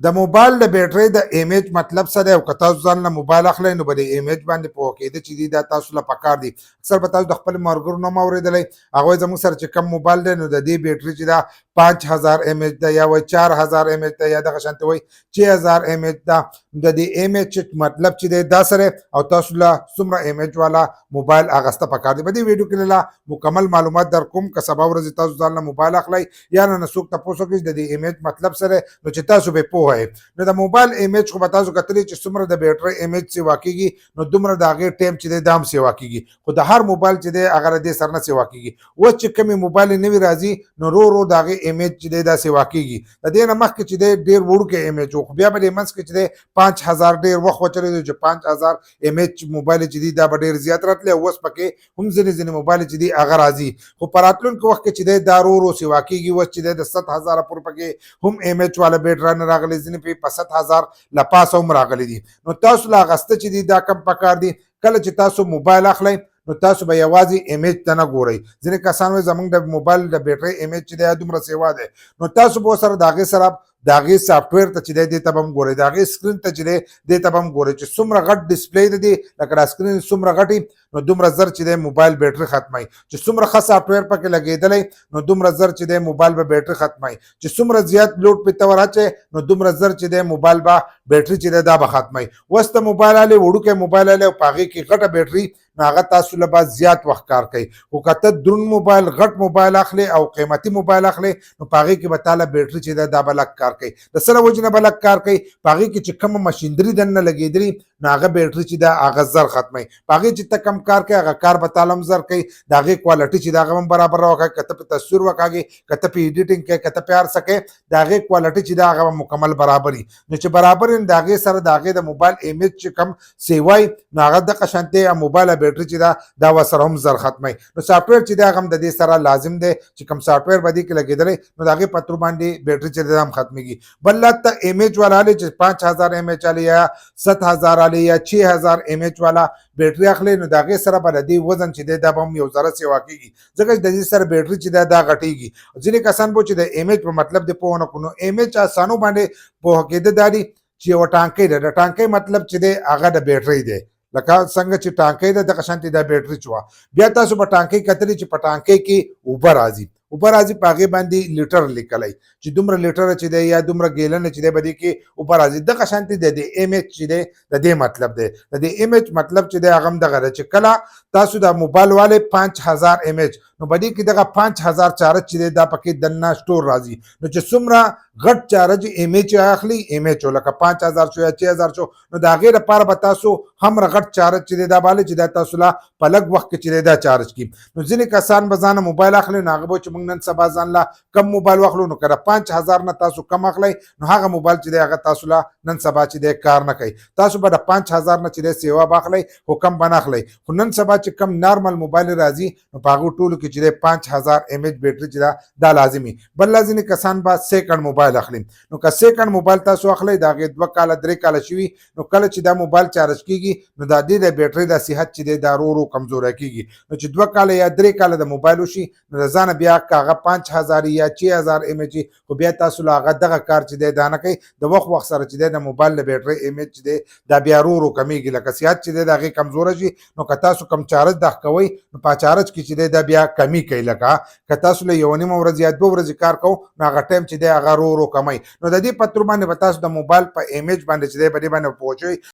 د موبایل د بیټرۍ د ایمیج مطلب څه دی او که تاسو ځان له موبایل اخلئ نو به د ایمیج باندې پوه کېده چې دی دا تاسو له پکار دی. اکثر به تاسو د خپل ملګرو نوم اورېدلی، هغوی زموږ سره چې کم موبایل دی نو د دې بیټرۍ چې ده 5000 ایمیج ده یا وایي 4000 ایمیج ده یا دغه شانتې وایي 6000 ایمیج ده. د دې ایمیج مطلب چې دی دا سره او تاسو له څومره ایمیج والا موبایل اخیسته پکار دی. په دې ویډیو کې له مکمل معلومات در کوم که سبا ورځې تاسو ځان له موبایل اخلئ یا نه څوک تپوس وکړي د دې ایمیج مطلب سره نو چې تاسو به پوه یې. نو د موبایل ایمیج خو به تاسو کتلی چې څومره د بیټرۍ ایمیج سیوا کېږي نو دومره د هغې ټایم چې دی دا هم سیوا کېږي، خو د هر موبایل چې دی هغه له دې سره نه سیوا کېږي. اوس چې کومې موبایل نوي راځي نو ورو ورو د هغې ایمیج چې دی دا سیوا کېږي. د دې نه مخکې چې دی ډېر وړوکی ایمیج و، خو بیا به دې منځ کې چې دی 5000 ډېر وخت وچلېدو چې 5000 ایمیج موبایل چې دی دا به ډېر زیات راتلی او اوس پکې هم ځینې موبایل چې دی هغه راځي، خو په راتلونکي وخت کې چې دی دا ورو ورو سیوا کېږي. اوس چې دی د 70,000 پورې پکې هم ایمیج والا بیټرانې راغلي، ځینې پې په 70,000 له پاسه هم راغلي دي. نو تاسو له اخیسته چې دي دا کم پکار دي. کله چې تاسو موبایل اخلئ نو تاسو به یوازې ایمیج ته نه ګورئ. ځینې کسان وایي زموږ د موبایل د بیټرۍ ایمیج چې دی دومره سیوا دی، نو تاسو به ورسره د هغې سره د هغې سافټویر ته چې دی دې ته به هم ګورئ، د هغې سکرین ته چې دی دې ته به هم ګورئ چې څومره غټ ډسپلی د دی لکه دا سکرین څومره غټ نو دومره زر چې دی موبایل بیټرۍ ختموي. چې څومره ښه سافټویر پکې لګېدلی نو دومره زر چې دی موبایل به بیټرۍ ختموي. چې څومره زیات لوډ پې ته ور اچوئ نو دومره زر چې دی موبایل به بیټرۍ چې دی دا به ختموي. اوس ته موبایل الی وړوکی موبایل الی او په هغې کې غټه بیټرۍ نو هغه تاسو له بعد زیات وخت کار کوي. خو که ته دروند موبایل غټ موبایل اخلې او قیمتي موبایل اخلې نو په هغې کې به تا له بیټرۍ چې دی دا به لږ کار کوي. د څه له وجې نه به لږ کار کوي؟ په هغې کې چې کومه مشینري دننه لګېدلي نو هغه بیټرۍ چې ده هغه زر ختموي. په هغې چې ته کم کار کوي هغه کار به تا له هم زر کوي. د هغې کوالټي چې د هغه هم برابر راوکړه، که ته پې تصویر وکاږې، که ته پې ایډیټینګ کوې، که ته پې هر څه کوې، د هغې کوالټي چې ده هغه به مکمل برابر وي. نو چې برابر وي نو د هغې سره د هغې د موبایل ایمیج چې کم سیوا وي نو هغه دغه شانتې موبایل بیټرۍ چې ده دا ورسره هم زر ختموي. نو سافټویر چې دی هغه هم د دې سره لازم دی چې کوم سافټویر به دې کې لګېدلی نو د هغې په ترو باندې بیټرۍ چې دی هم ختمېږي. بل لا ته ایمیج والا الی چې 5000 ایمیج الی یا 7000 الی یا 6000 ایمیج والا بیټرۍ اخلي نو د هغې سره به د دې وزن چې دی دا به هم یو ذره سیوا کېږي، ځکه چې د دې سره بیټرۍ چې دی دا غټېږي. ځینې کسان به چې د ایمیج په مطلب دې پوه نه کړو نو ایمیج اسانو باندې پوه کېده دا دي چې یوه ټانکۍ ده، د ټانکۍ مطلب چې دی هغه د بیټرۍ دی. لکه څنګه چې ټانکۍ ده دغه شانتې دا بیټرۍ چې وه. بیا تاسو به ټانکۍ کتلې چې په ټانکۍ کې اوبه راځي، اوبه راځي په هغې باندې لیټر لیکلی چې دومره لیټره چې دی یا دومره ګیلنه چې دی به دې کې اوبه راځي. دغه شانتې د دې ایمیج چې دی د دې مطلب دی. د دې ایمیج مطلب چې دی هغه هم دغه ده چې کله تاسو د موبایل والې 5000 ایمیج نو په دې کې دغه 5000 چارج چې دی دا پکې دننه سټور راځي. نو چې څومره غټ چارج ایمیج اخلي ایمیج لکه 5000 شو یا 6000 شو نو د هغې لپاره به تاسو هومره غټ چارج چې دی دا بالی چې دا تاسو له په لږ وخت کې چې دی دا چارج کړي. نو ځینې کسان به ځانه موبایل اخلي نو هغه به چې موږ نن سبا ځان له کم موبایل واخلو نو که د 5000 نه تاسو کم اخلئ نو هغه موبایل چې دی هغه تاسو له نن سبا چې دی کار نه کوي. تاسو به د 5000 نه چې دی سیوا به اخلئ خو کم به نه اخلئ. خو نن سبا چې کم نارمل موبایل راځي نو په هغو ټولو کې چې دی 5000 ایمیج بیټرۍ چې ده دا لازمي. بل لا ځینې کسان به سیکنډ موبایل اخلي. نو که سیکنډ موبایل تاسو اخلئ د هغې 2 کاله 3 کاله شوي نو کله چې دا موبایل چارج کېږي نو د دې د بیټرۍ د صحت چې دی دا ورو ورو کمزوری کېږي. نو چې 2 کاله یا 3 کاله د موبایل وشي نو د ځانه بیا که هغه 5000 یا 6000 ایمیج خو بیا تاسو له هغه دغه کار چې دی دا نه کوي. د وخت سره چې دی د موبایل د بیټرۍ ایمیج چې دی دا بیا ورو ورو کمیږي. لکه صحت چې دی د هغې کمزوره شي نو که تاسو کم چارج دغه کوئ نو په چارج کې چې دی دا بیا کمی کوي. لکه که تاسو له 1 نیمه ورځ یا 2 ورځې کار کوو نو هغه ټایم چې دی هغه ورو ورو کمی. نو د دې په ترو باندې به تاسو د موبایل په ایمیج باندې چې دی په دې باندې پوه شئ